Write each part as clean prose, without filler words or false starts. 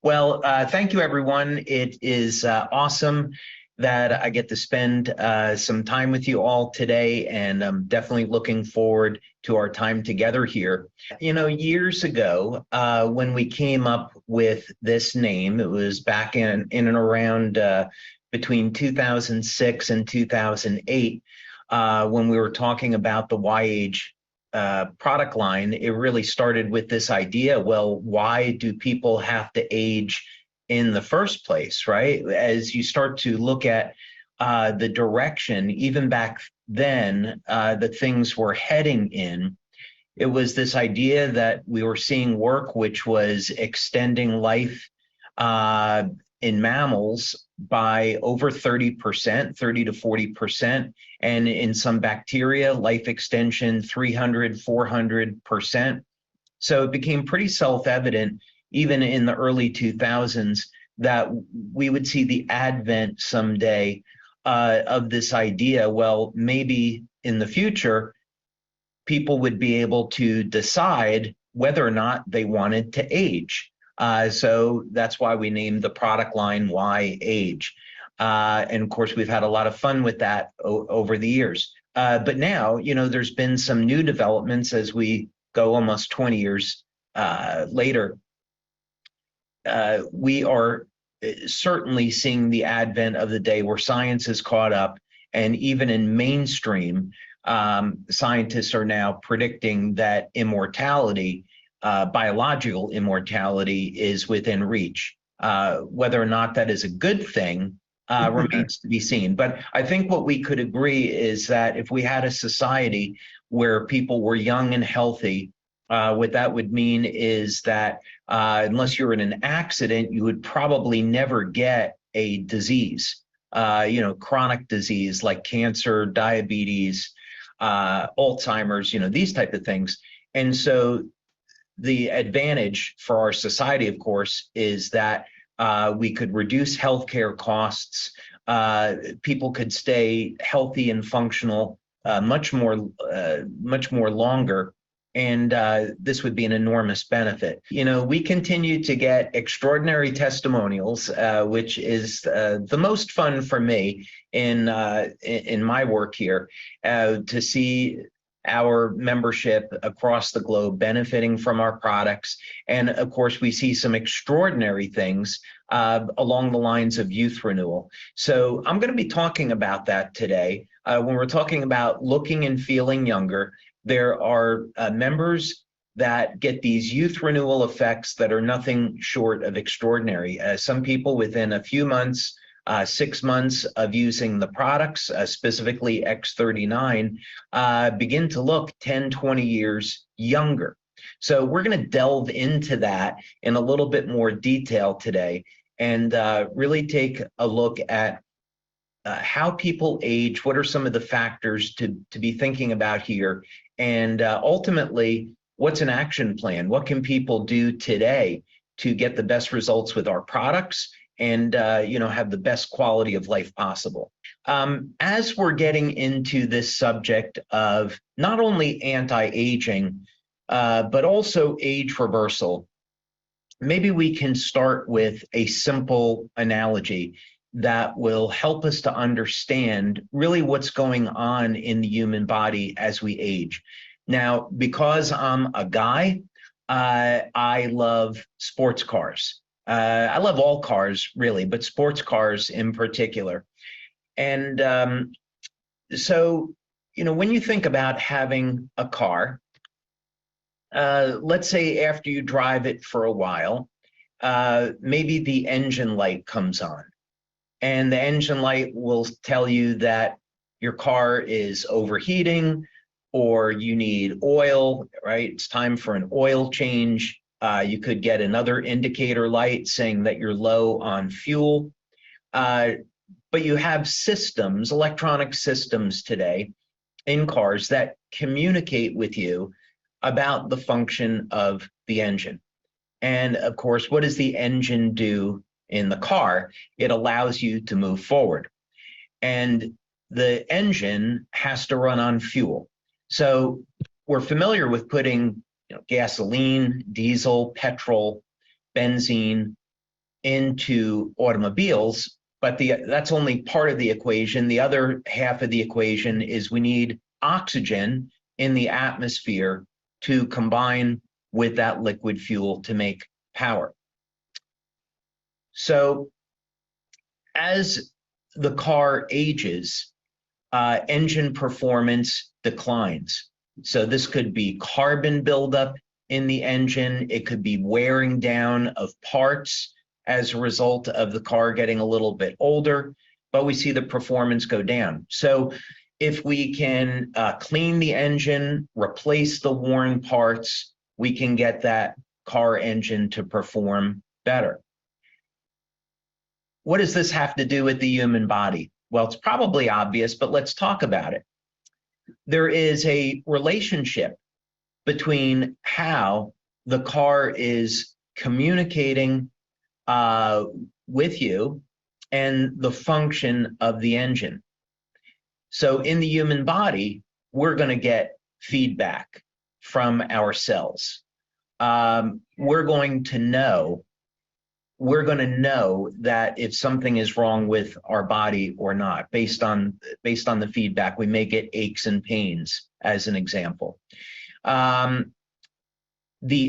Well, thank you, everyone. It is awesome that I get to spend some time with you all today, and I'm definitely looking forward to our time together here. You know, years ago, when we came up with this name, it was back in and around between 2006 and 2008, when we were talking about the Y-Age product line. It really started with this idea, well, why do people have to age in the first place, right? As you start to look at the direction, even back then, that things were heading in, it was this idea that we were seeing work which was extending life in mammals by over 30%, 30 to 40%, and in some bacteria, life extension 300, 400%. So it became pretty self-evident, even in the early 2000s, that we would see the advent someday of this idea. Well, maybe in the future, people would be able to decide whether or not they wanted to age. So that's why we named the product line Y-Age. And of course, we've had a lot of fun with that over the years. But now, you know, there's been some new developments as we go almost 20 years later. We are certainly seeing the advent of the day where science is caught up, and even in mainstream, scientists are now predicting that immortality, biological immortality, is within reach. Whether or not that is a good thing remains to be seen. But I think what we could agree is that if we had a society where people were young and healthy, what that would mean is that unless you're in an accident, you would probably never get a disease, chronic disease like cancer, diabetes, Alzheimer's, these type of things. And so the advantage for our society, of course, is that we could reduce healthcare costs. People could stay healthy and functional much more longer. And this would be an enormous benefit. You know, we continue to get extraordinary testimonials, which is the most fun for me in my work here, to see our membership across the globe benefiting from our products. And of course, we see some extraordinary things along the lines of youth renewal. So I'm going to be talking about that today. When we're talking about looking and feeling younger, there are members that get these youth renewal effects that are nothing short of extraordinary. Some people within a few months, 6 months of using the products, specifically X39, begin to look 10, 20 years younger. So we're going to delve into that in a little bit more detail today, and really take a look at how people age, what are some of the factors to be thinking about here, and ultimately, what's an action plan? What can people do today to get the best results with our products and have the best quality of life possible? As we're getting into this subject of not only anti-aging, but also age reversal, maybe we can start with a simple analogy that will help us to understand really what's going on in the human body as we age. Now, because I'm a guy, I love sports cars. I love all cars, really, but sports cars in particular. And so, when you think about having a car, let's say after you drive it for a while, maybe the engine light comes on. And the engine light will tell you that your car is overheating, or you need oil, right? It's time for an oil change. You could get another indicator light saying that you're low on fuel. But you have systems, electronic systems today in cars that communicate with you about the function of the engine. And of course, what does the engine do in the car? It allows you to move forward. And the engine has to run on fuel. So we're familiar with putting gasoline, diesel, petrol, benzene, into automobiles, but that's only part of the equation. The other half of the equation is we need oxygen in the atmosphere to combine with that liquid fuel to make power. So as the car ages, engine performance declines. So this could be carbon buildup in the engine. It could be wearing down of parts as a result of the car getting a little bit older, but we see the performance go down. So if we can clean the engine, replace the worn parts, we can get that car engine to perform better. What does this have to do with the human body? Well, it's probably obvious, but let's talk about it. There is a relationship between how the car is communicating with you and the function of the engine. So in the human body, we're going to get feedback from our cells. We're going to know that if something is wrong with our body or not, based on the feedback. We may get aches and pains, as an example. The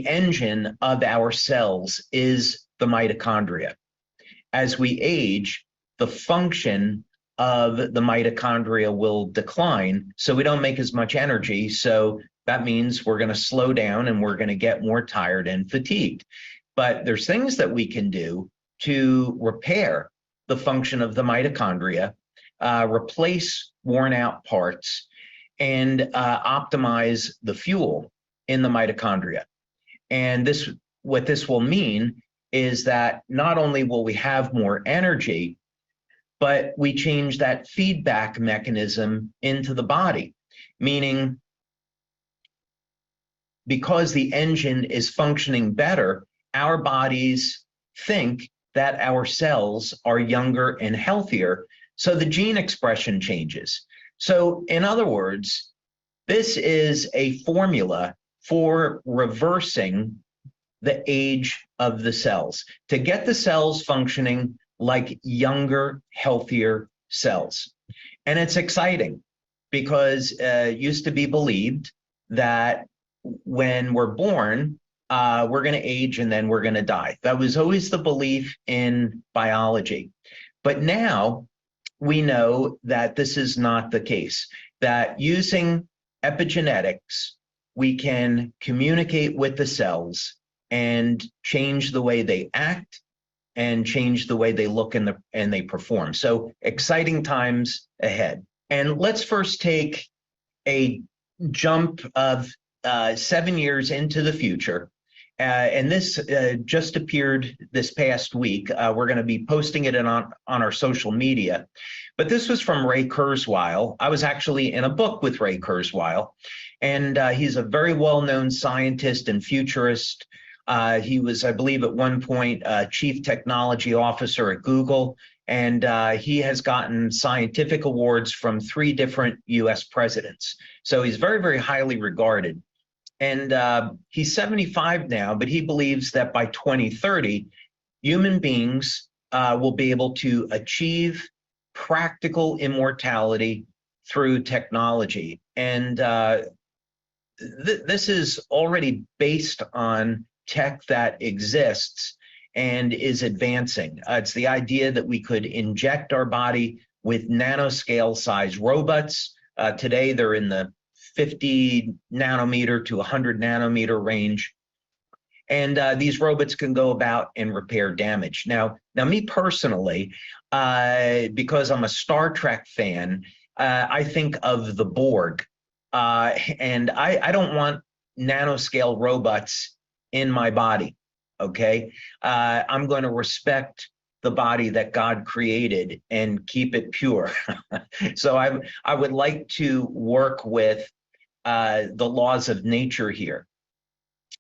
engine of our cells is the mitochondria. As we age, the function of the mitochondria will decline, so we don't make as much energy. So that means we're going to slow down and we're going to get more tired and fatigued. But there's things that we can do to repair the function of the mitochondria, replace worn out parts, and optimize the fuel in the mitochondria. And what this will mean is that not only will we have more energy, but we change that feedback mechanism into the body, meaning because the engine is functioning better, our bodies think that our cells are younger and healthier, so the gene expression changes. So in other words, this is a formula for reversing the age of the cells, to get the cells functioning like younger, healthier cells. And it's exciting because it used to be believed that when we're born, we're going to age and then we're going to die. That was always the belief in biology. But now we know that this is not the case, that using epigenetics, we can communicate with the cells and change the way they act and change the way they look and they perform. So exciting times ahead. And let's first take a jump of 7 years into the future. And this just appeared this past week. We're going to be posting it on our social media. But this was from Ray Kurzweil. I was actually in a book with Ray Kurzweil, and he's a very well-known scientist and futurist. He was, I believe, at one point, chief technology officer at Google, and he has gotten scientific awards from 3 different US presidents. So he's very, very highly regarded. And he's 75 now, but he believes that by 2030, human beings will be able to achieve practical immortality through technology. And this is already based on tech that exists and is advancing. It's the idea that we could inject our body with nanoscale size robots. Today, they're in the 50 nanometer to 100 nanometer range. And these robots can go about and repair damage. Now me personally, because I'm a Star Trek fan, I think of the Borg. And I don't want nanoscale robots in my body, okay? I'm going to respect the body that God created and keep it pure. So I would like to work with the laws of nature here.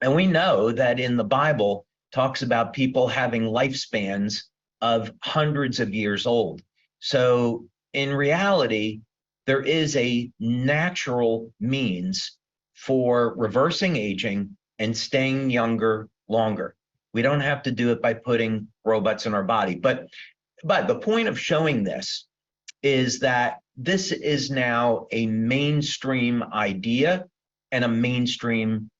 And we know that in the Bible talks about people having lifespans of hundreds of years old. So in reality, there is a natural means for reversing aging and staying younger longer. We don't have to do it by putting robots in our body. But the point of showing this is that this is now a mainstream idea and a mainstream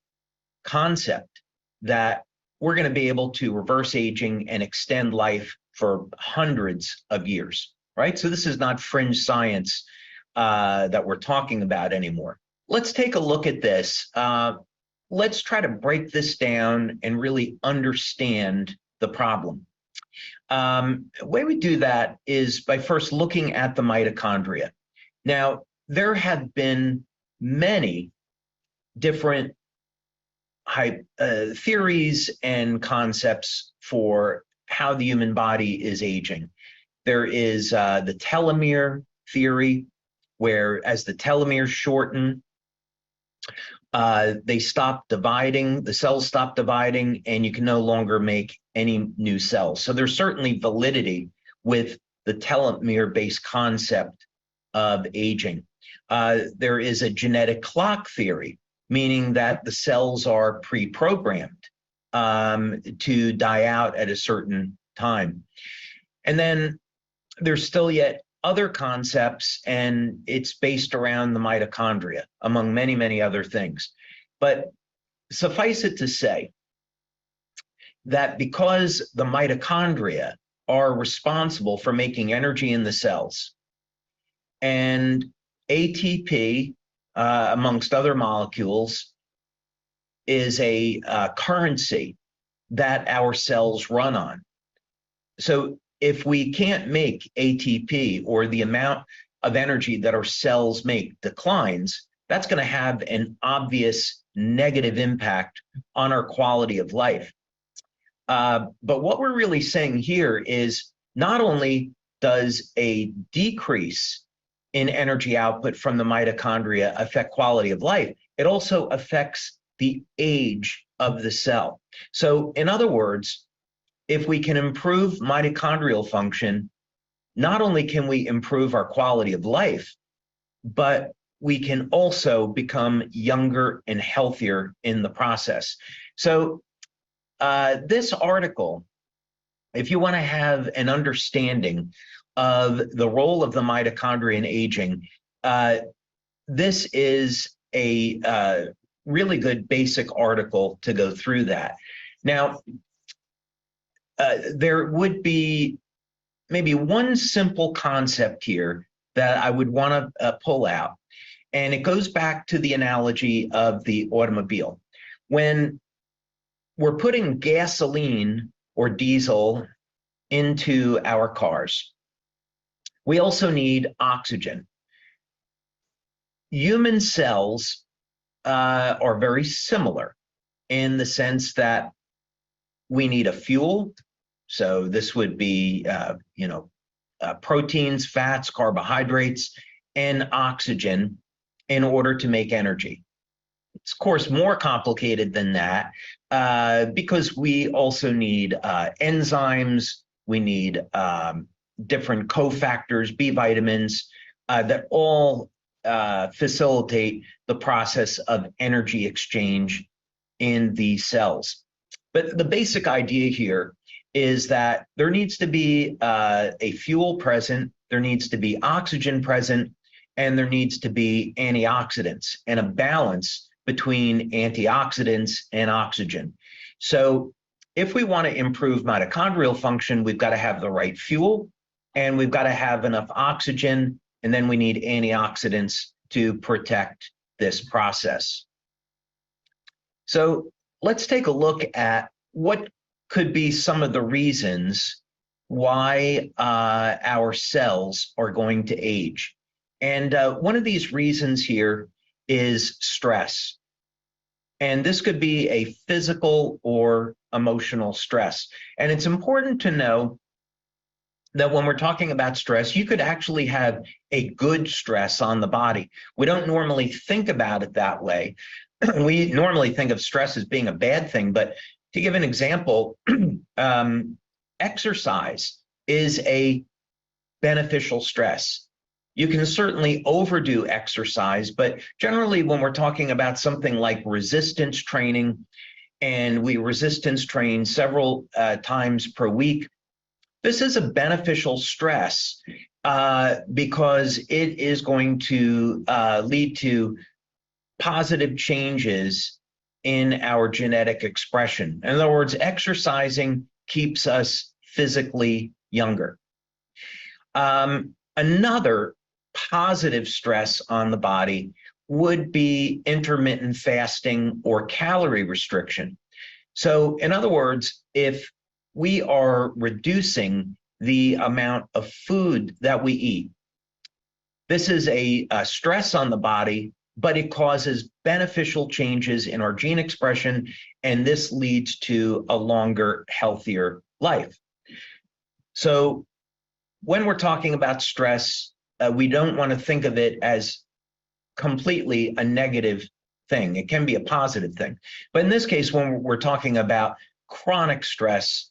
concept that we're going to be able to reverse aging and extend life for hundreds of years, right? So this is not fringe science that we're talking about anymore. Let's take a look at this. Let's try to break this down and really understand the problem. The way we do that is by first looking at the mitochondria. Now, there have been many different theories and concepts for how the human body is aging. There is the telomere theory, where as the telomeres shorten, they stop dividing, the cells stop dividing, and you can no longer make any new cells. So there's certainly validity with the telomere-based concept of aging. There is a genetic clock theory, meaning that the cells are pre-programmed to die out at a certain time. And then there's still yet other concepts, and it's based around the mitochondria, among many, many other things. But suffice it to say that because the mitochondria are responsible for making energy in the cells, and ATP, amongst other molecules, is a currency that our cells run on. So if we can't make ATP, or the amount of energy that our cells make declines, that's going to have an obvious negative impact on our quality of life. But what we're really saying here is not only does a decrease in energy output from the mitochondria affect quality of life, it also affects the age of the cell. So in other words, if we can improve mitochondrial function, not only can we improve our quality of life, but we can also become younger and healthier in the process. So this article, if you want to have an understanding of the role of the mitochondria in aging, this is a really good basic article to go through that. Now, there would be maybe one simple concept here that I would want to pull out, and it goes back to the analogy of the automobile. When we're putting gasoline or diesel into our cars, we also need oxygen. Human cells are very similar in the sense that we need a fuel. So this would be, proteins, fats, carbohydrates, and oxygen in order to make energy. It's, of course, more complicated than that because we also need enzymes. We need different cofactors, B vitamins, that all facilitate the process of energy exchange in the cells. But the basic idea here is that there needs to be a fuel present, there needs to be oxygen present, and there needs to be antioxidants and a balance between antioxidants and oxygen. So if we want to improve mitochondrial function, we've got to have the right fuel, and we've got to have enough oxygen, and then we need antioxidants to protect this process. So let's take a look at what could be some of the reasons why our cells are going to age. And one of these reasons here is stress. And this could be a physical or emotional stress. And it's important to know that when we're talking about stress, you could actually have a good stress on the body. We don't normally think about it that way. We normally think of stress as being a bad thing, but to give an example, exercise is a beneficial stress. You can certainly overdo exercise, but generally when we're talking about something like resistance training, and we resistance train several times per week, this is a beneficial stress because it is going to lead to positive changes in our genetic expression. In other words, exercising keeps us physically younger. Another positive stress on the body would be intermittent fasting or calorie restriction. So in other words, if we are reducing the amount of food that we eat, this is a stress on the body, but it causes beneficial changes in our gene expression, and this leads to a longer, healthier life. So when we're talking about stress, we don't want to think of it as completely a negative thing. It can be a positive thing. But in this case, when we're talking about chronic stress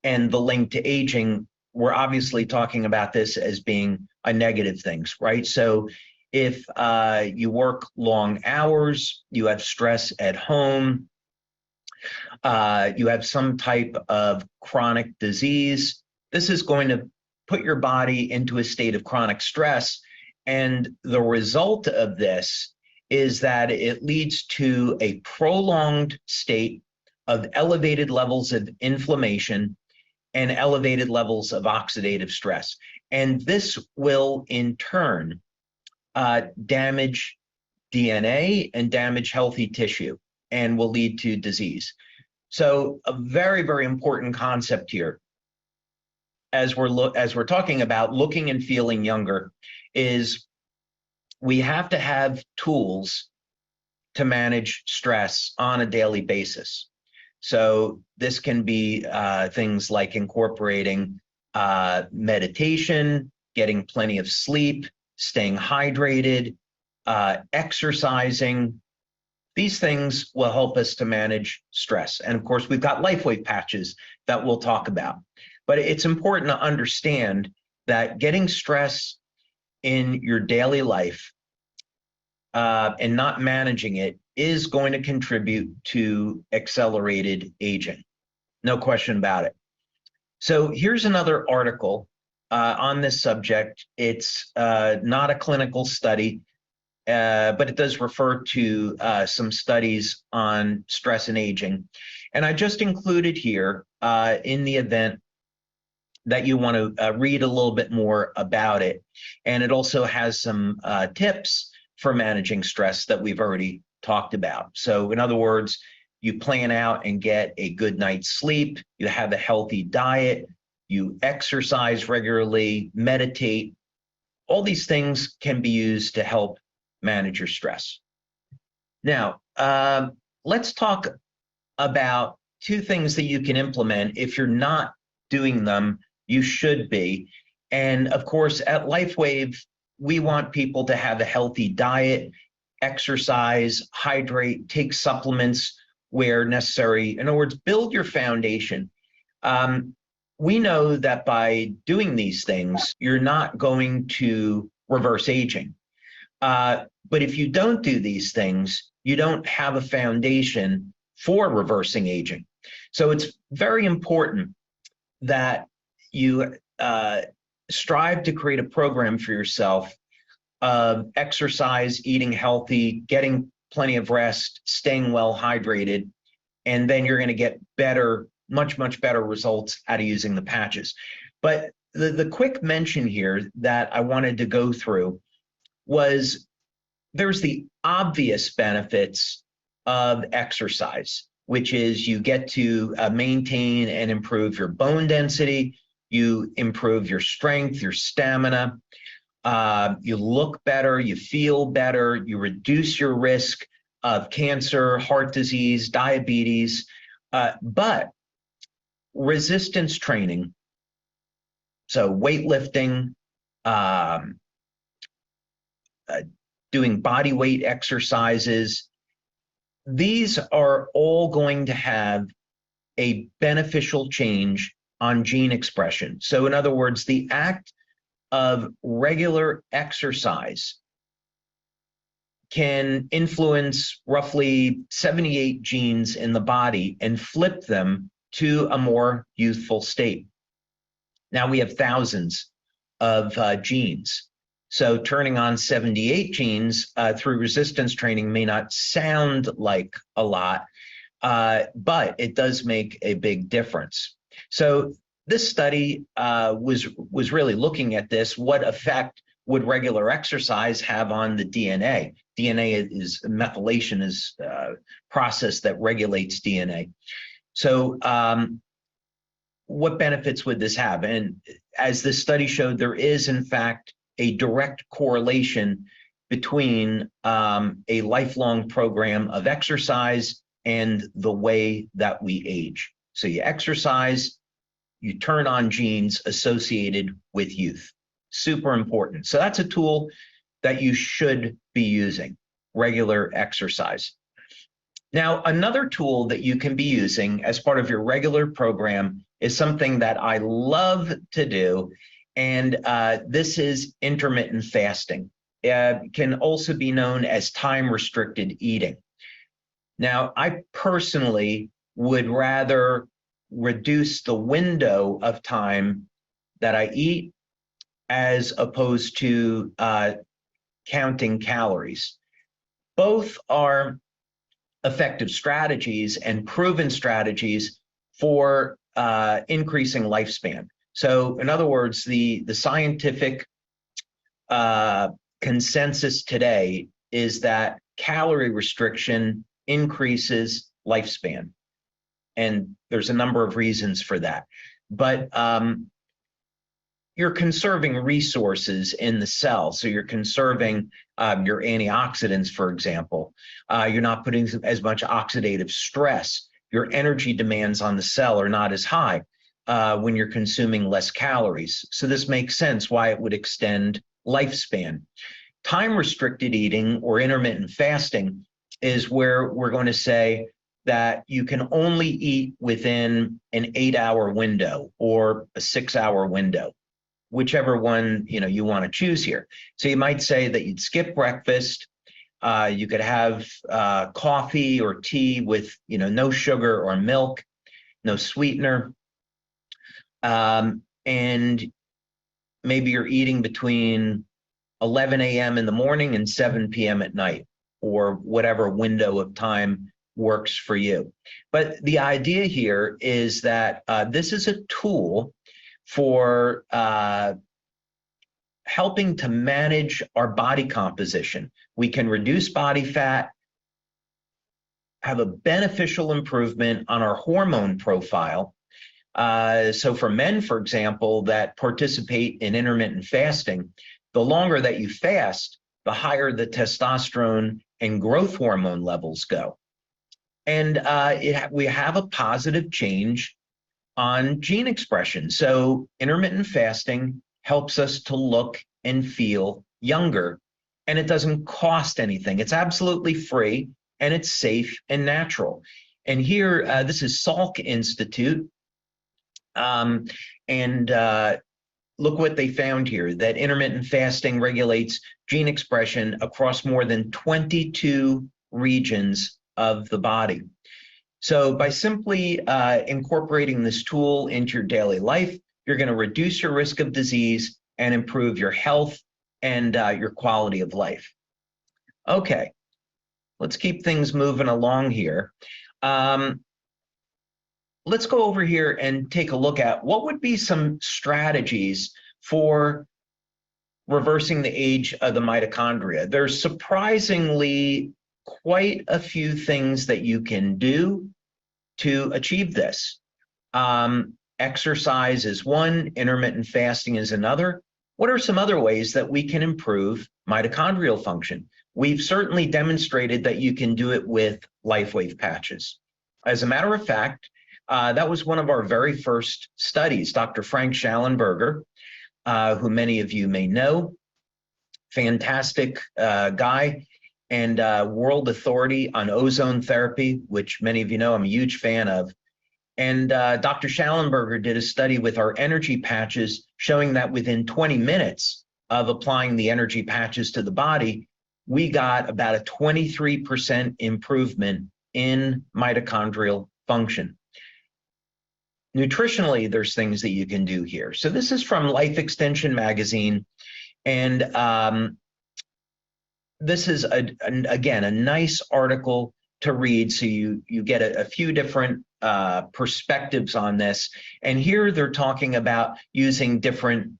and the link to aging, we're obviously talking about this as being a negative thing, right? So if you work long hours, you have stress at home, you have some type of chronic disease, this is going to put your body into a state of chronic stress. And the result of this is that it leads to a prolonged state of elevated levels of inflammation and elevated levels of oxidative stress. And this will in turn damage DNA and damage healthy tissue and will lead to disease. So a very, very important concept here as we're talking about looking and feeling younger is we have to have tools to manage stress on a daily basis. So this can be things like incorporating meditation, getting plenty of sleep, staying hydrated, exercising. These things will help us to manage stress. And of course, we've got LifeWave patches that we'll talk about. But it's important to understand that getting stress in your daily life and not managing it is going to contribute to accelerated aging. No question about it. So here's another article on this subject. It's not a clinical study, but it does refer to some studies on stress and aging. And I just included here in the event that you want to read a little bit more about it. And it also has some tips for managing stress that we've already talked about. So in other words, you plan out and get a good night's sleep, you have a healthy diet, you exercise regularly, meditate. All these things can be used to help manage your stress. Now, let's talk about two things that you can implement. If you're not doing them, you should be. And of course, at LifeWave, we want people to have a healthy diet, exercise, hydrate, take supplements where necessary. In other words, build your foundation. We know that by doing these things, you're not going to reverse aging. But if you don't do these things, you don't have a foundation for reversing aging. So it's very important that you strive to create a program for yourself of exercise, eating healthy, getting plenty of rest, staying well hydrated, and then you're going to get better, much better results out of using the patches. But the quick mention here that I wanted to go through was there's the obvious benefits of exercise, which is you get to maintain and improve your bone density, you improve your strength, your stamina, you look better, you feel better, you reduce your risk of cancer, heart disease, diabetes, but resistance training, so weightlifting, doing body weight exercises, these are all going to have a beneficial change on gene expression. So in other words, the act of regular exercise can influence roughly 78 genes in the body and flip them to a more youthful state. Now we have thousands of genes. So turning on 78 genes through resistance training may not sound like a lot, but it does make a big difference. So this study was really looking at this. What effect would regular exercise have on the DNA? DNA is methylation is a process that regulates DNA. So what benefits would this have? And as this study showed, there is in fact a direct correlation between a lifelong program of exercise and the way that we age. So you exercise, you turn on genes associated with youth. Super important. So that's a tool that you should be using, regular exercise. Now, another tool that you can be using as part of your regular program is something that I love to do, and this is intermittent fasting. It can also be known as time-restricted eating. Now, I personally would rather reduce the window of time that I eat as opposed to counting calories. Both are effective strategies and proven strategies for increasing lifespan. So in other words, the scientific consensus today is that calorie restriction increases lifespan. And there's a number of reasons for that. But you're conserving resources in the cell. So you're conserving your antioxidants, for example. You're not putting as much oxidative stress. Your energy demands on the cell are not as high when you're consuming less calories. So this makes sense why it would extend lifespan. Time-restricted eating or intermittent fasting is where we're going to say that you can only eat within an 8-hour window or a 6-hour window, whichever one you want to choose here. So you might say that you'd skip breakfast. You could have coffee or tea with no sugar or milk, no sweetener, and maybe you're eating between 11 a.m. in the morning and 7 p.m. at night, or whatever window of time works for you. But the idea here is that this is a tool for helping to manage our body composition. We can reduce body fat, have a beneficial improvement on our hormone profile. So for men, for example, that participate in intermittent fasting, the longer that you fast, the higher the testosterone and growth hormone levels go. And we have a positive change on gene expression. So intermittent fasting helps us to look and feel younger, and it doesn't cost anything. It's absolutely free, and it's safe and natural. And here, this is Salk Institute, and look what they found here, that intermittent fasting regulates gene expression across more than 22 regions of the body. So by simply incorporating this tool into your daily life, you're going to reduce your risk of disease and improve your health and your quality of life. Okay, let's keep things moving along here. Let's go over here and take a look at what would be some strategies for reversing the age of the mitochondria. There's surprisingly quite a few things that you can do to achieve this. Exercise is one, intermittent fasting is another. What are some other ways that we can improve mitochondrial function? We've certainly demonstrated that you can do it with LifeWave patches. As a matter of fact, that was one of our very first studies. Dr. Frank Schallenberger, who many of you may know, fantastic guy, and world authority on ozone therapy, which many of you know I'm a huge fan of. And Dr. Schallenberger did a study with our energy patches showing that within 20 minutes of applying the energy patches to the body, we got about a 23% improvement in mitochondrial function. Nutritionally, there's things that you can do here. So this is from Life Extension magazine, and this is, again, a nice article to read, so you get a few different perspectives on this. And here they're talking about using different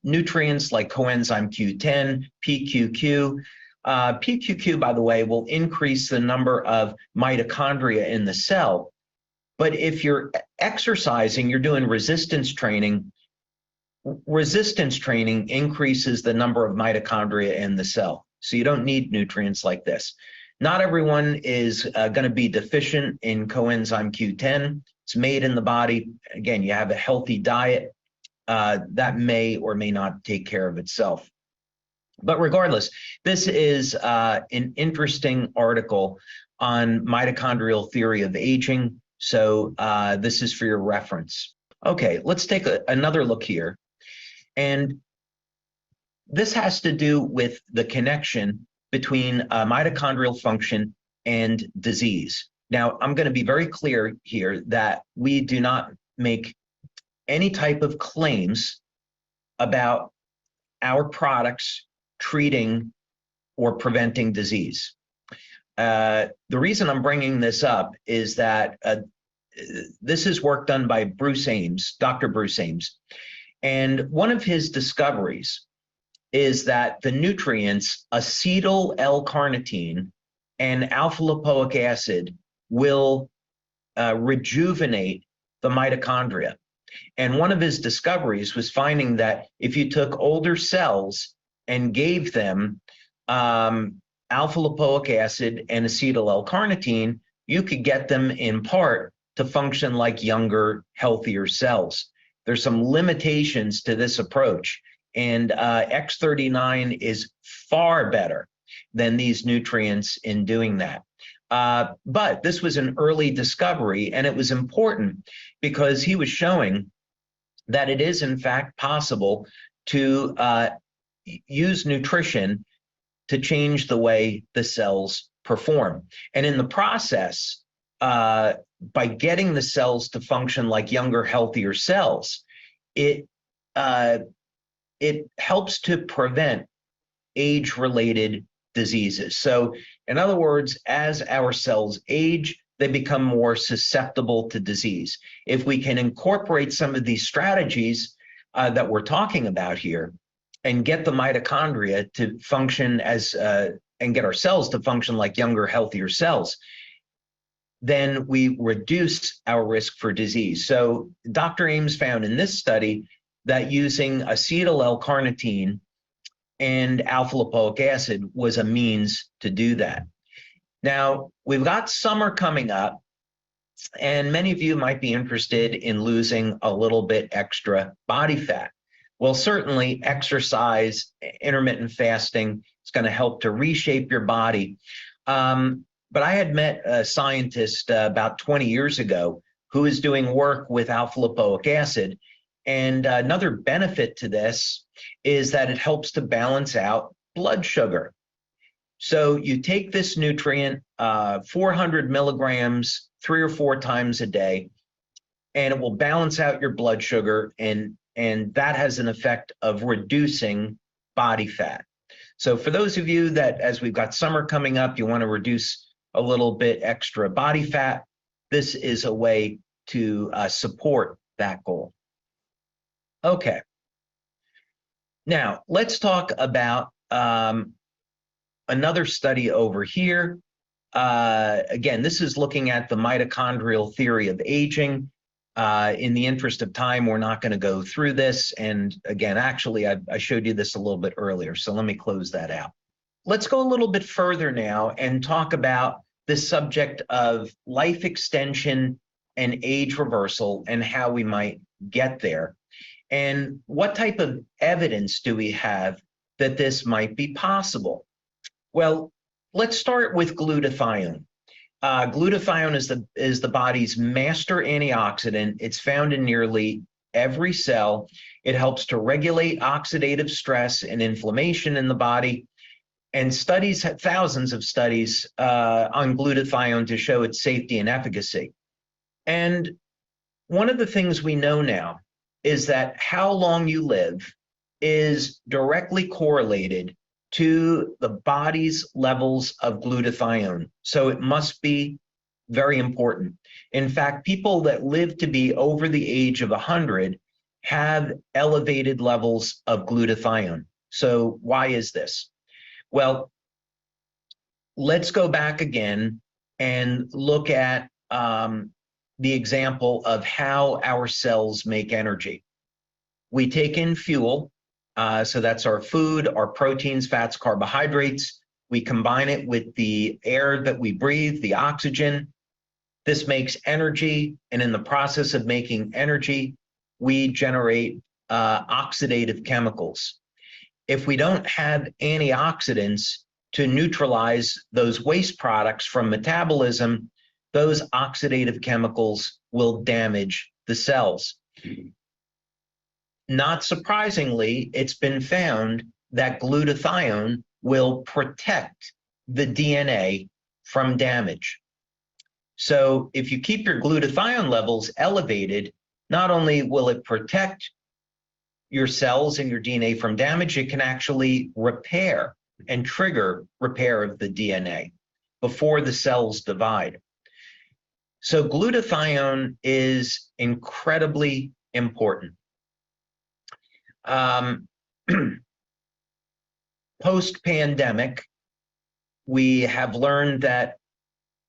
nutrients like coenzyme Q10, PQQ. PQQ, by the way, will increase the number of mitochondria in the cell. But if you're exercising, you're doing resistance training increases the number of mitochondria in the cell. So you don't need nutrients like this. Not everyone is going to be deficient in coenzyme Q10. It's made in the body. Again, you have a healthy diet that may or may not take care of itself. But regardless, this is an interesting article on mitochondrial theory of aging. So this is for your reference. Okay, let's take another look here. And this has to do with the connection between mitochondrial function and disease. Now, I'm going to be very clear here that we do not make any type of claims about our products treating or preventing disease. The reason I'm bringing this up is that this is work done by Bruce Ames, Dr. Bruce Ames. And one of his discoveries is that the nutrients acetyl L-carnitine and alpha-lipoic acid will rejuvenate the mitochondria. And one of his discoveries was finding that if you took older cells and gave them alpha-lipoic acid and acetyl L-carnitine, you could get them in part to function like younger, healthier cells. There's some limitations to this approach, and X39 is far better than these nutrients in doing that. But this was an early discovery, and it was important because he was showing that it is in fact possible to use nutrition to change the way the cells perform. And in the process, by getting the cells to function like younger, healthier cells, it helps to prevent age-related diseases. So in other words, as our cells age, they become more susceptible to disease. If we can incorporate some of these strategies that we're talking about here and get the mitochondria to function as, and get our cells to function like younger, healthier cells, then we reduce our risk for disease. So Dr. Ames found in this study that using acetyl L-carnitine and alpha-lipoic acid was a means to do that. Now, we've got summer coming up, and many of you might be interested in losing a little bit extra body fat. Well, certainly exercise, intermittent fasting is going to help to reshape your body. But I had met a scientist about 20 years ago who is doing work with alpha-lipoic acid. And another benefit to this is that it helps to balance out blood sugar. So you take this nutrient, 400 milligrams, 3 or 4 times a day, and it will balance out your blood sugar, and that has an effect of reducing body fat. So for those of you that, as we've got summer coming up, you want to reduce a little bit extra body fat, this is a way to support that goal. Okay. Now, let's talk about another study over here. Again, this is looking at the mitochondrial theory of aging. In the interest of time, we're not going to go through this. And again, actually, I showed you this a little bit earlier, so let me close that out. Let's go a little bit further now and talk about the subject of life extension and age reversal and how we might get there. And what type of evidence do we have that this might be possible? Well, let's start with glutathione. Glutathione is the body's master antioxidant. It's found in nearly every cell. It helps to regulate oxidative stress and inflammation in the body. And studies, thousands of studies on glutathione to show its safety and efficacy. And one of the things we know now is that how long you live is directly correlated to the body's levels of glutathione. So it must be very important. In fact, people that live to be over the age of 100 have elevated levels of glutathione. So why is this? Well, let's go back again and look at the example of how our cells make energy. We take in fuel, so that's our food, our proteins, fats, carbohydrates. We combine it with the air that we breathe, the oxygen. This makes energy, and in the process of making energy, we generate oxidative chemicals. If we don't have antioxidants to neutralize those waste products from metabolism, those oxidative chemicals will damage the cells. Not surprisingly, it's been found that glutathione will protect the DNA from damage. So if you keep your glutathione levels elevated, not only will it protect your cells and your DNA from damage, it can actually repair and trigger repair of the DNA before the cells divide. So glutathione is incredibly important. Post-pandemic, we have learned that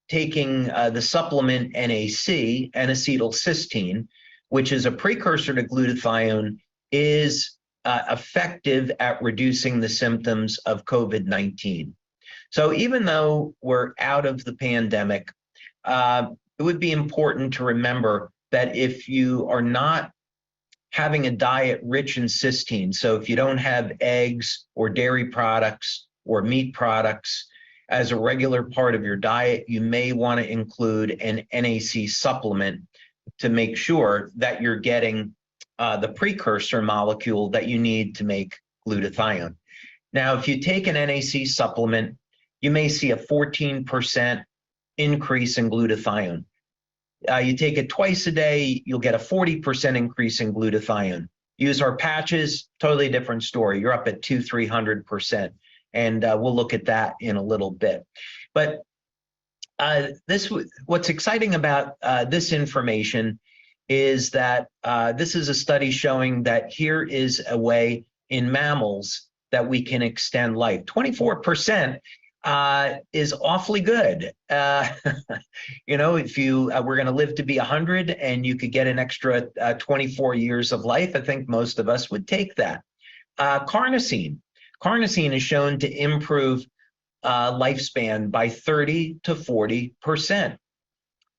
taking the supplement NAC, N-acetylcysteine, which is a precursor to glutathione, is effective at reducing the symptoms of COVID-19. So even though we're out of the pandemic, it would be important to remember that if you are not having a diet rich in cysteine, so if you don't have eggs or dairy products or meat products as a regular part of your diet, you may want to include an NAC supplement to make sure that you're getting the precursor molecule that you need to make glutathione. Now, if you take an NAC supplement, you may see a 14% increase in glutathione. You take it twice a day, you'll get a 40% increase in glutathione. Use our patches, totally different story. You're up at 200-300%. And we'll look at that in a little bit. But what's exciting about this information is that this is a study showing that here is a way in mammals that we can extend life. 24% is awfully good. You know, if you were going to live to be 100 and you could get an extra 24 years of life, I think most of us would take that. Carnocine. Carnocine is shown to improve lifespan by 30 to 40%.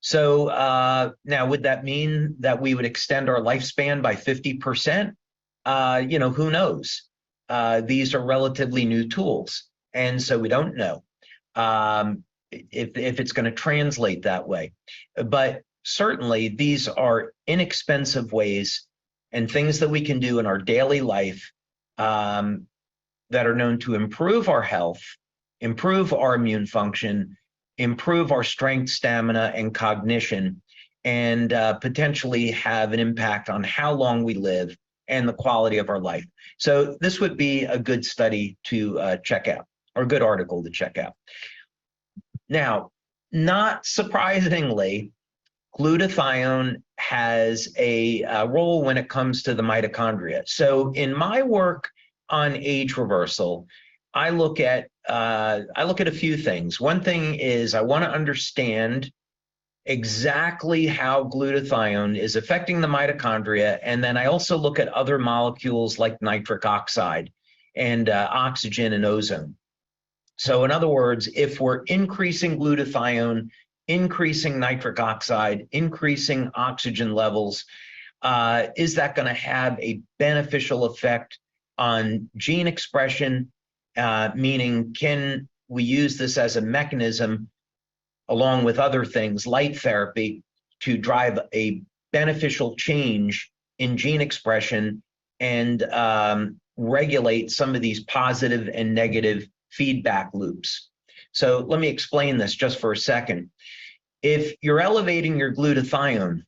So now, would that mean that we would extend our lifespan by 50%? You know, who knows? These are relatively new tools, and so we don't know if it's going to translate that way. But certainly, these are inexpensive ways and things that we can do in our daily life that are known to improve our health, improve our immune function, improve our strength, stamina, and cognition, and potentially have an impact on how long we live and the quality of our life. So this would be a good study to check out, or a good article to check out. Now, not surprisingly, glutathione has a role when it comes to the mitochondria. So in my work on age reversal, I look at a few things. One thing is I want to understand exactly how glutathione is affecting the mitochondria, and then I also look at other molecules like nitric oxide and oxygen and ozone. So in other words, if we're increasing glutathione, increasing nitric oxide, increasing oxygen levels, is that going to have a beneficial effect on gene expression? Meaning, can we use this as a mechanism, along with other things, light therapy, to drive a beneficial change in gene expression and regulate some of these positive and negative feedback loops. So let me explain this just for a second. If you're elevating your glutathione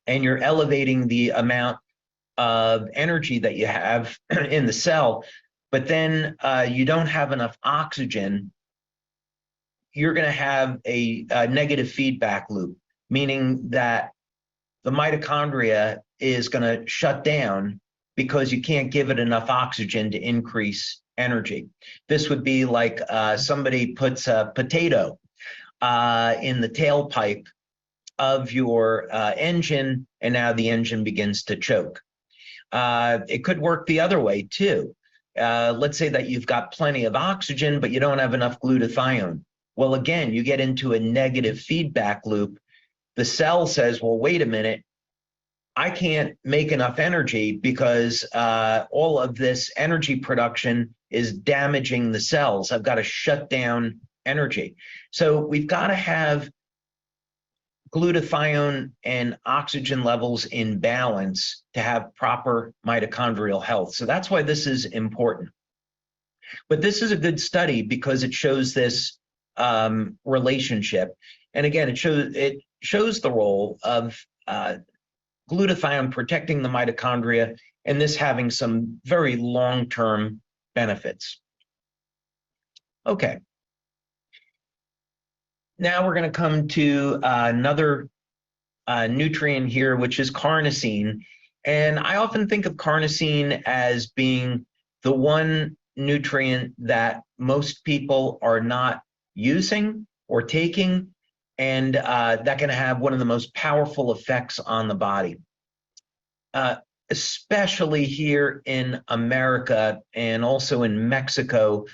and you're elevating the amount of energy that you have in the cell, but then you don't have enough oxygen, you're going to have a negative feedback loop, meaning that the mitochondria is going to shut down because you can't give it enough oxygen to increase energy. This would be like somebody puts a potato in the tailpipe of your engine, and now the engine begins to choke. It could work the other way too. Let's say that you've got plenty of oxygen, but you don't have enough glutathione. Well, again, you get into a negative feedback loop. The cell says, well, wait a minute, I can't make enough energy because all of this energy production is damaging the cells. I've got to shut down energy. So we've got to have glutathione and oxygen levels in balance to have proper mitochondrial health. So that's why this is important. But this is a good study because it shows this relationship. And again, it shows the role of glutathione protecting the mitochondria and this having some very long-term benefits. Okay. Now we're going to come to another nutrient here, which is carnosine. And I often think of carnosine as being the one nutrient that most people are not using or taking, and that can have one of the most powerful effects on the body. Especially here in America and also in Mexico,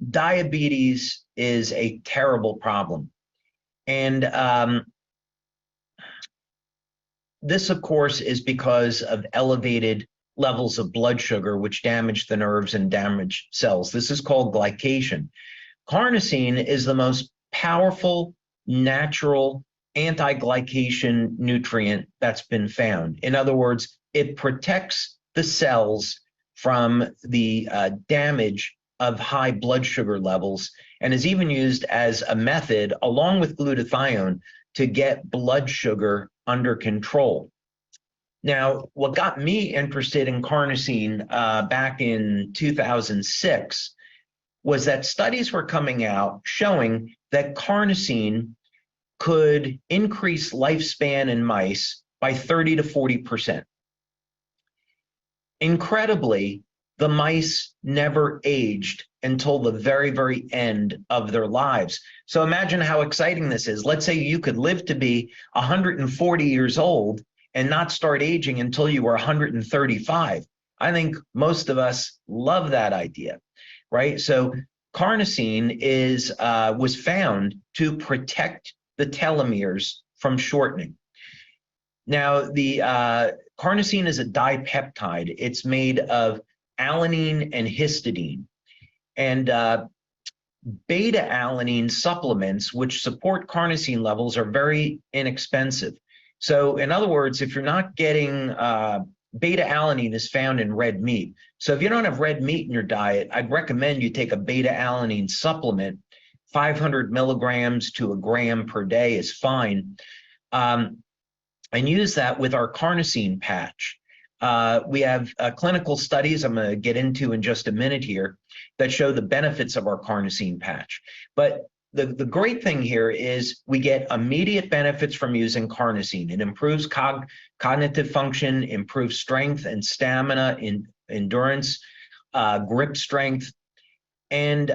diabetes is a terrible problem. And this, of course, is because of elevated levels of blood sugar, which damage the nerves and damage cells. This is called glycation. Carnosine is the most powerful natural anti-glycation nutrient that's been found. In other words, it protects the cells from the damage of high blood sugar levels and is even used as a method, along with glutathione, to get blood sugar under control. Now, what got me interested in carnosine back in 2006 was that studies were coming out showing that carnosine could increase lifespan in mice by 30 to 40%. Incredibly, the mice never aged until the very, very end of their lives. So imagine how exciting this is. Let's say you could live to be 140 years old and not start aging until you were 135. I think most of us love that idea, right? So carnosine was found to protect the telomeres from shortening. Now, the carnosine is a dipeptide. It's made of alanine and histidine. And beta-alanine supplements, which support carnosine levels, are very inexpensive. So in other words, if you're not getting beta-alanine is found in red meat. So if you don't have red meat in your diet, I'd recommend you take a beta-alanine supplement. 500 milligrams to a gram per day is fine. And use that with our carnosine patch. We have clinical studies I'm going to get into in just a minute here that show the benefits of our carnosine patch. But the great thing here is we get immediate benefits from using carnosine. It improves cognitive function, improves strength and stamina, endurance, grip strength. And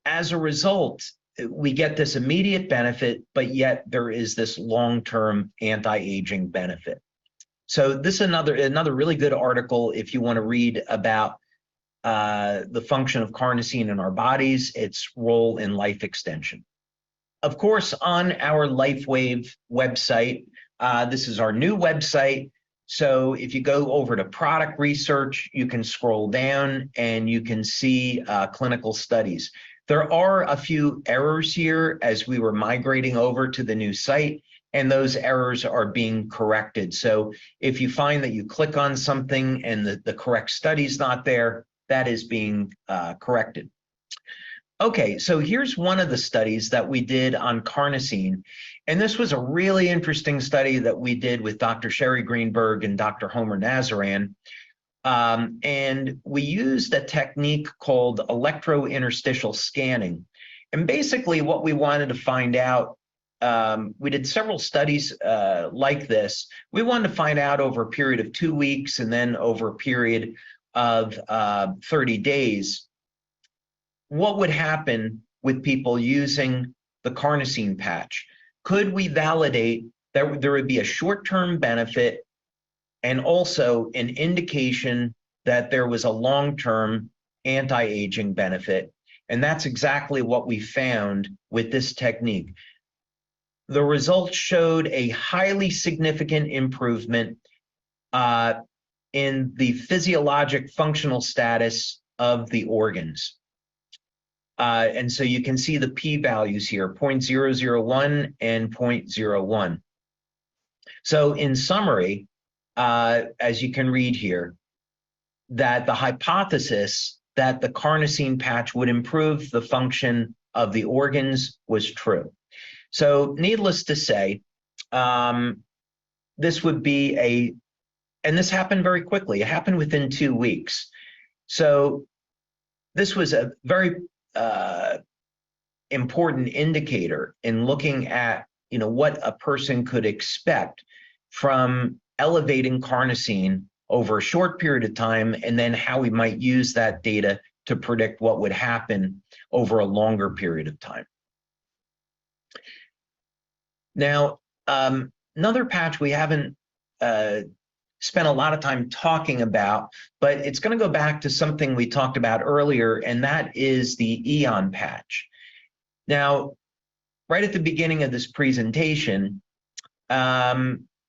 as a result, we get this immediate benefit, but yet there is this long-term anti-aging benefit. So this is another really good article if you want to read about the function of carnosine in our bodies, its role in life extension. Of course, on our LifeWave website, this is our new website. So if you go over to product research, you can scroll down and you can see clinical studies. There are a few errors here as we were migrating over to the new site, and those errors are being corrected. So if you find that you click on something and the correct study is not there, that is being corrected. Okay, so here's one of the studies that we did on carnosine. And this was a really interesting study that we did with Dr. Sherry Greenberg and Dr. Homer Nazaran. And we used a technique called electrointerstitial scanning. And basically what we wanted to find out, we did several studies like this. We wanted to find out over a period of 2 weeks and then over a period of 30 days, what would happen with people using the carnosine patch? Could we validate that there would be a short-term benefit and also an indication that there was a long-term anti-aging benefit? And that's exactly what we found with this technique. The results showed a highly significant improvement in the physiologic functional status of the organs. And so you can see the p-values here, 0.001 and 0.01. So in summary, as you can read here, that the hypothesis that the carnosine patch would improve the function of the organs was true. So needless to say, this would be and this happened very quickly. It happened within 2 weeks. So this was a very important indicator in looking at, what a person could expect from elevating carnosine over a short period of time, and then how we might use that data to predict what would happen over a longer period of time. Now, another patch we haven't spent a lot of time talking about, but it's going to go back to something we talked about earlier, and that is the EON patch. Now, right at the beginning of this presentation,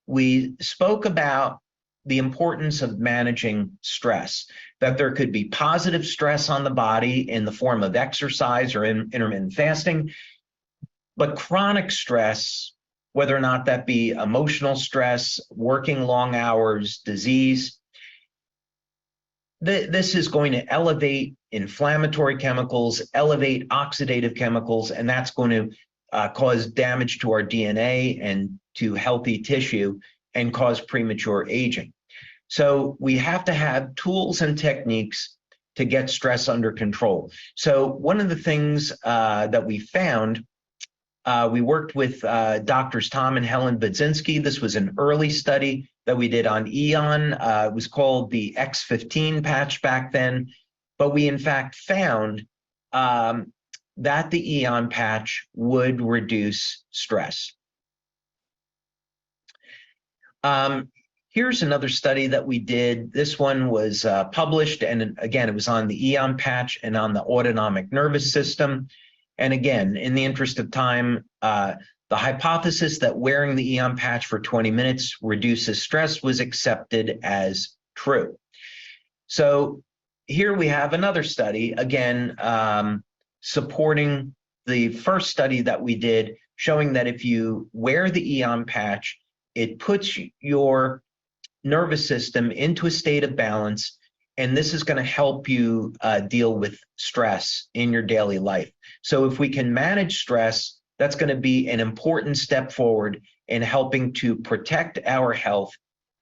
we spoke about the importance of managing stress, that there could be positive stress on the body in the form of exercise or intermittent fasting, but chronic stress, whether or not that be emotional stress, working long hours, disease, this is going to elevate inflammatory chemicals, elevate oxidative chemicals, and that's going to cause damage to our DNA and to healthy tissue and cause premature aging. So we have to have tools and techniques to get stress under control. So one of the things that we found, we worked with Doctors Tom and Helen Budzinski. This was an early study that we did on EON. It was called the X15 patch back then, but we in fact found that the EON patch would reduce stress. Here's another study that we did. This one was published, and again, it was on the EON patch and on the autonomic nervous system. And again, in the interest of time, the hypothesis that wearing the EON patch for 20 minutes reduces stress was accepted as true. So here we have another study, again, supporting the first study that we did, showing that if you wear the EON patch, it puts your nervous system into a state of balance, and this is going to help you deal with stress in your daily life. So if we can manage stress, that's going to be an important step forward in helping to protect our health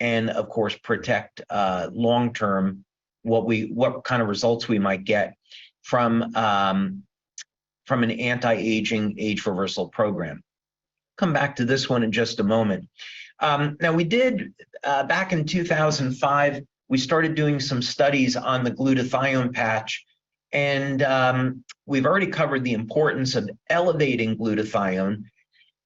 and, of course, protect long-term what kind of results we might get from an anti-aging age reversal program. Come back to this one in just a moment. Now, we did, back in 2005, we started doing some studies on the glutathione patch, and we've already covered the importance of elevating glutathione.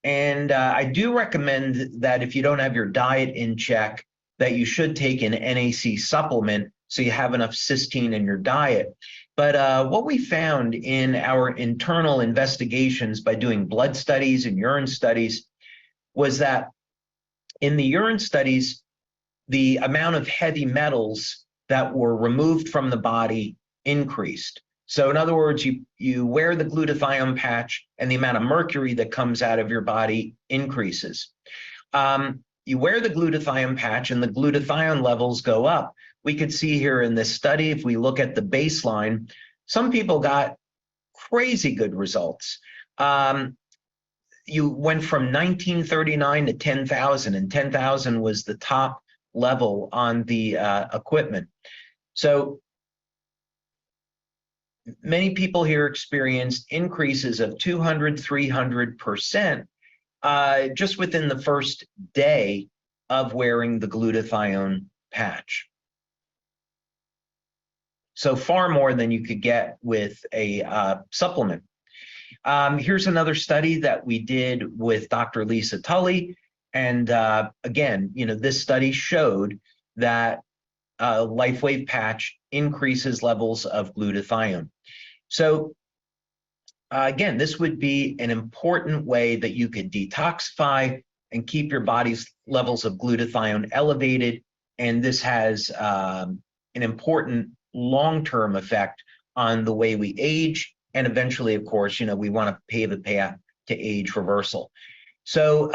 And I do recommend that if you don't have your diet in check, that you should take an NAC supplement so you have enough cysteine in your diet. But what we found in our internal investigations by doing blood studies and urine studies was that in the urine studies, the amount of heavy metals that were removed from the body increased. So in other words, you wear the glutathione patch and the amount of mercury that comes out of your body increases. You wear the glutathione patch and the glutathione levels go up. We could see here in this study, if we look at the baseline, some people got crazy good results. You went from 1939 to 10,000, and 10,000 was the top level on the equipment. So many people here experienced increases of 200, 300% just within the first day of wearing the glutathione patch. So far more than you could get with a supplement. Here's another study that we did with Dr. Lisa Tully. And again, this study showed that LifeWave patch increases levels of glutathione. So again, this would be an important way that you could detoxify and keep your body's levels of glutathione elevated. And this has an important long-term effect on the way we age. And eventually, of course, we want to pave a path to age reversal. So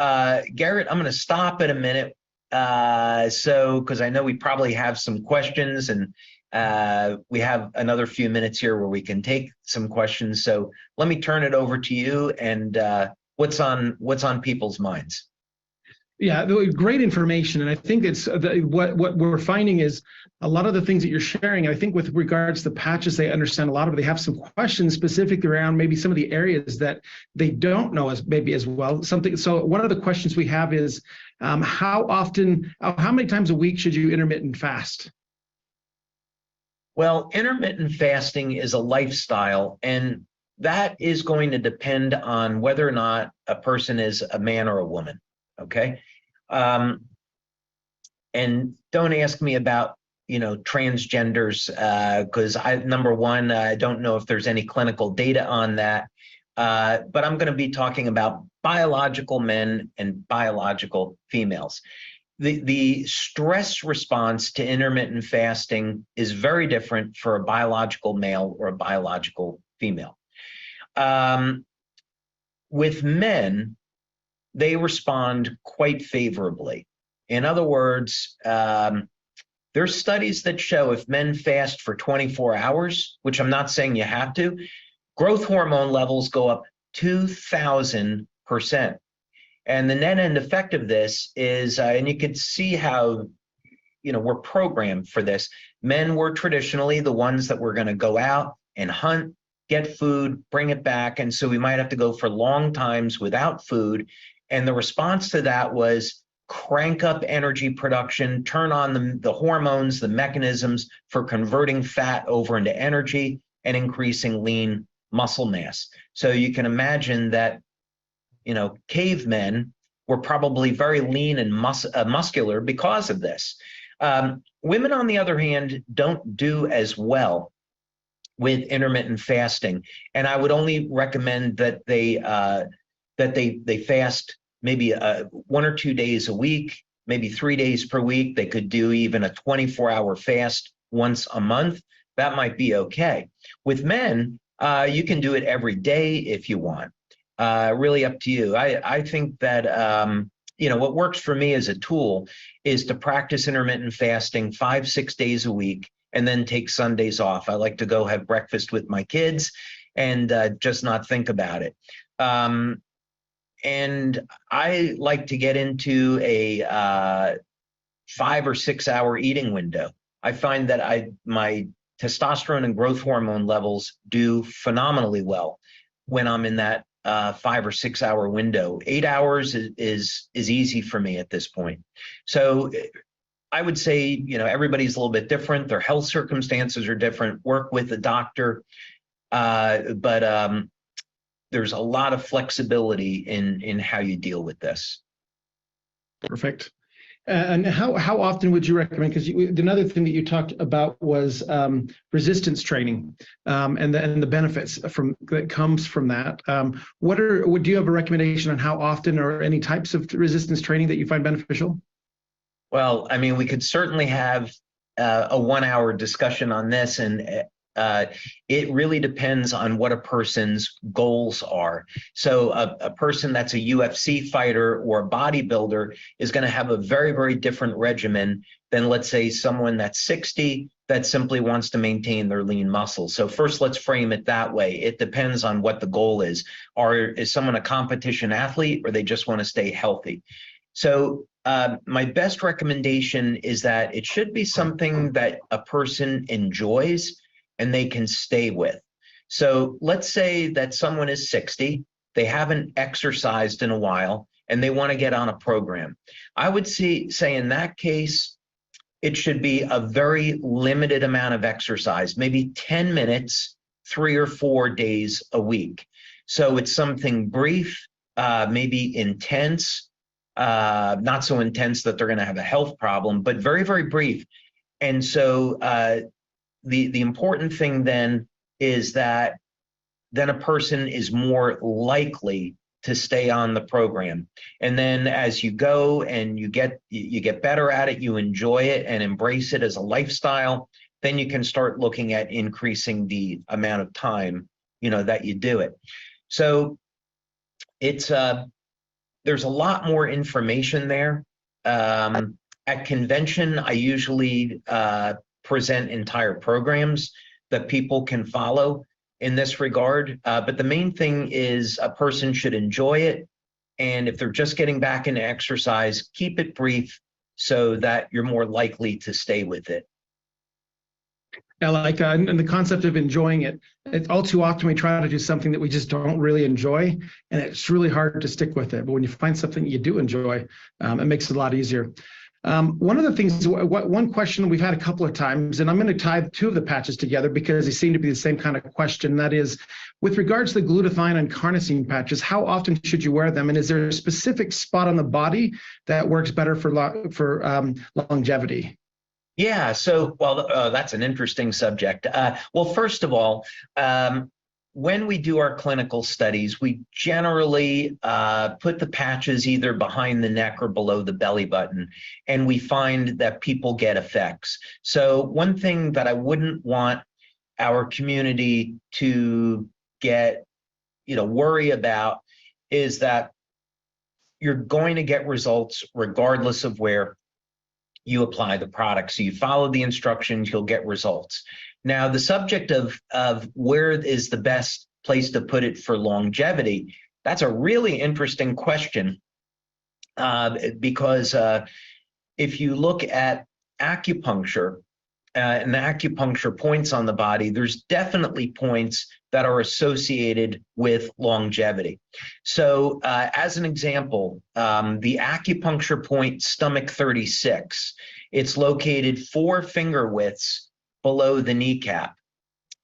Garrett, I'm going to stop in a minute. Because I know we probably have some questions, and we have another few minutes here where we can take some questions. So let me turn it over to you, and what's on people's minds. Yeah, great information. And I think it's what we're finding is a lot of the things that you're sharing. I think with regards to patches, they understand a lot of it. They have some questions specifically around maybe some of the areas that they don't know as well. So one of the questions we have is how many times a week should you intermittent fast? Well, intermittent fasting is a lifestyle, and that is going to depend on whether or not a person is a man or a woman. Okay. And don't ask me about, transgenders, because number one, I don't know if there's any clinical data on that. But I'm going to be talking about biological men and biological females. The stress response to intermittent fasting is very different for a biological male or a biological female. With men, they respond quite favorably. In other words, there's studies that show if men fast for 24 hours, which I'm not saying you have to, growth hormone levels go up 2,000%. And the net end effect of this is, and you can see how, we're programmed for this. Men were traditionally the ones that were going to go out and hunt, get food, bring it back. And so we might have to go for long times without food. And the response to that was crank up energy production, turn on the hormones, the mechanisms for converting fat over into energy and increasing lean muscle mass. So you can imagine that, cavemen were probably very lean and muscular because of this. Women, on the other hand, don't do as well with intermittent fasting. And I would only recommend that they fast maybe 1 or 2 days a week, maybe 3 days per week. They could do even a 24-hour fast once a month. That might be okay. With men, you can do it every day if you want. Really up to you. I think that, what works for me as a tool is to practice intermittent fasting 5-6 days a week and then take Sundays off. I like to go have breakfast with my kids and just not think about it. And I like to get into a 5 or 6 hour eating window. I find that my testosterone and growth hormone levels do phenomenally well when I'm in that 5 or 6 hour window. 8 hours is easy for me at this point. So I would say, everybody's a little bit different. Their health circumstances are different. Work with a doctor, but there's a lot of flexibility in how you deal with this. Perfect. And how often would you recommend? Because another thing that you talked about was resistance training and the benefits that comes from that. Do you have a recommendation on how often or any types of resistance training that you find beneficial? Well, I mean, we could certainly have a 1 hour discussion on this, and it really depends on what a person's goals are. So a person that's a UFC fighter or a bodybuilder is going to have a very, very different regimen than, let's say, someone that's 60 that simply wants to maintain their lean muscle. So first, let's frame it that way. It depends on what the goal is. Is someone a competition athlete, or they just want to stay healthy? So my best recommendation is that it should be something that a person enjoys and they can stay with. So let's say that someone is 60, they haven't exercised in a while, and they want to get on a program. I would say in that case, it should be a very limited amount of exercise, maybe 10 minutes, 3 or 4 days a week. So it's something brief, maybe intense, not so intense that they're going to have a health problem, but very, very brief. And so the important thing then is that then a person is more likely to stay on the program. And then as you go and you get better at it, you enjoy it and embrace it as a lifestyle, then you can start looking at increasing the amount of time, that you do it. So it's there's a lot more information there. At convention, I usually present entire programs that people can follow in this regard. But the main thing is a person should enjoy it. And if they're just getting back into exercise, keep it brief so that you're more likely to stay with it. I like that. And the concept of enjoying it. All too often we try to do something that we just don't really enjoy, and it's really hard to stick with it. But when you find something you do enjoy, it makes it a lot easier. One of the things, one question we've had a couple of times, and I'm going to tie two of the patches together because they seem to be the same kind of question. That is, with regards to the glutathione and carnosine patches, how often should you wear them? And is there a specific spot on the body that works better for longevity? Yeah, so, that's an interesting subject. Well, first of all, when we do our clinical studies, we generally put the patches either behind the neck or below the belly button, and we find that people get effects. So one thing that I wouldn't want our community to get, worry about is that you're going to get results regardless of where you apply the product. So you follow the instructions, you'll get results. Now, the subject of where is the best place to put it for longevity, that's a really interesting question because if you look at acupuncture and the acupuncture points on the body, there's definitely points that are associated with longevity. So as an example, the acupuncture point stomach 36, it's located 4 finger widths below the kneecap.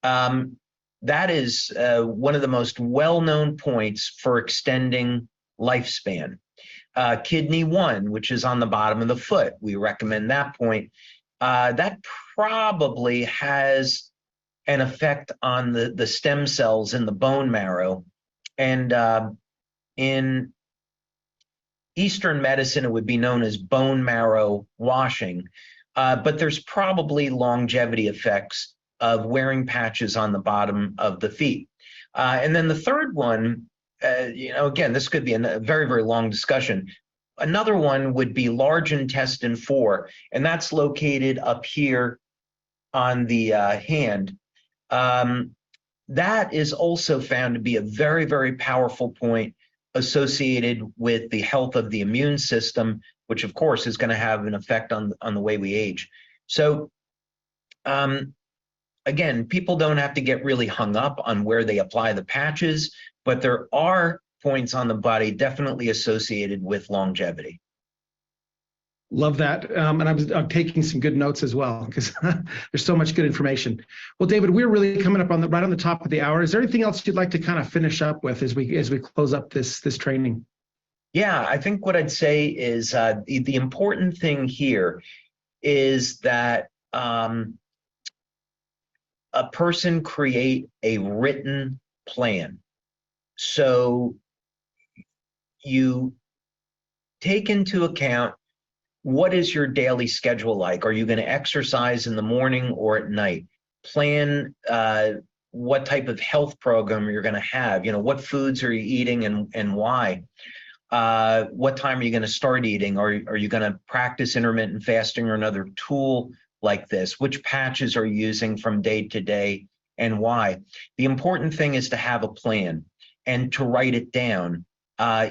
That is one of the most well-known points for extending lifespan. Kidney 1, which is on the bottom of the foot, we recommend that point. That probably has an effect on the stem cells in the bone marrow. And in Eastern medicine, it would be known as bone marrow washing. But there's probably longevity effects of wearing patches on the bottom of the feet. And then the third one, again, this could be a very, very long discussion. Another one would be large intestine 4, and that's located up here on the hand. That is also found to be a very, very powerful point associated with the health of the immune system, which of course is going to have an effect on the way we age. So again, people don't have to get really hung up on where they apply the patches, but there are points on the body definitely associated with longevity. Love that. And I'm taking some good notes as well because there's so much good information. Well, David, we're really coming up on right on the top of the hour. Is there anything else you'd like to kind of finish up with as we close up this training? Yeah, I think what I'd say is the important thing here is that a person create a written plan. So you take into account, what is your daily schedule like? Are you going to exercise in the morning or at night? Plan what type of health program you're going to have. What foods are you eating and why? What time are you going to start eating? Are you going to practice intermittent fasting or another tool like this? Which patches are you using from day to day and why? The important thing is to have a plan and to write it down.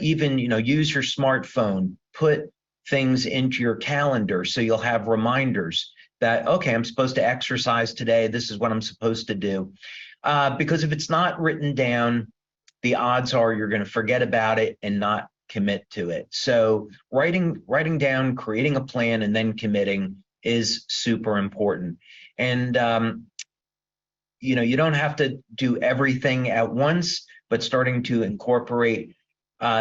Even, use your smartphone, put things into your calendar so you'll have reminders that, okay, I'm supposed to exercise today. This is what I'm supposed to do. Because if it's not written down, the odds are you're going to forget about it and not commit to it. So writing down, creating a plan, and then committing is super important. And, you don't have to do everything at once, but starting to incorporate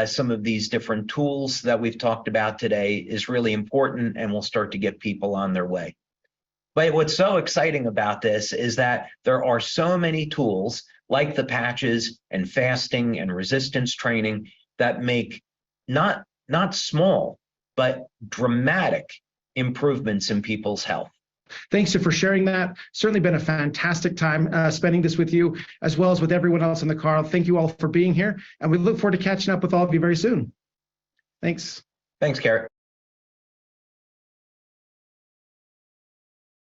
some of these different tools that we've talked about today is really important, and will start to get people on their way. But what's so exciting about this is that there are so many tools like the patches and fasting and resistance training that make not small, but dramatic improvements in people's health. Thanks for sharing that. Certainly been a fantastic time spending this with you, as well as with everyone else in the car. Thank you all for being here, and we look forward to catching up with all of you very soon. Thanks. Thanks, Garrett.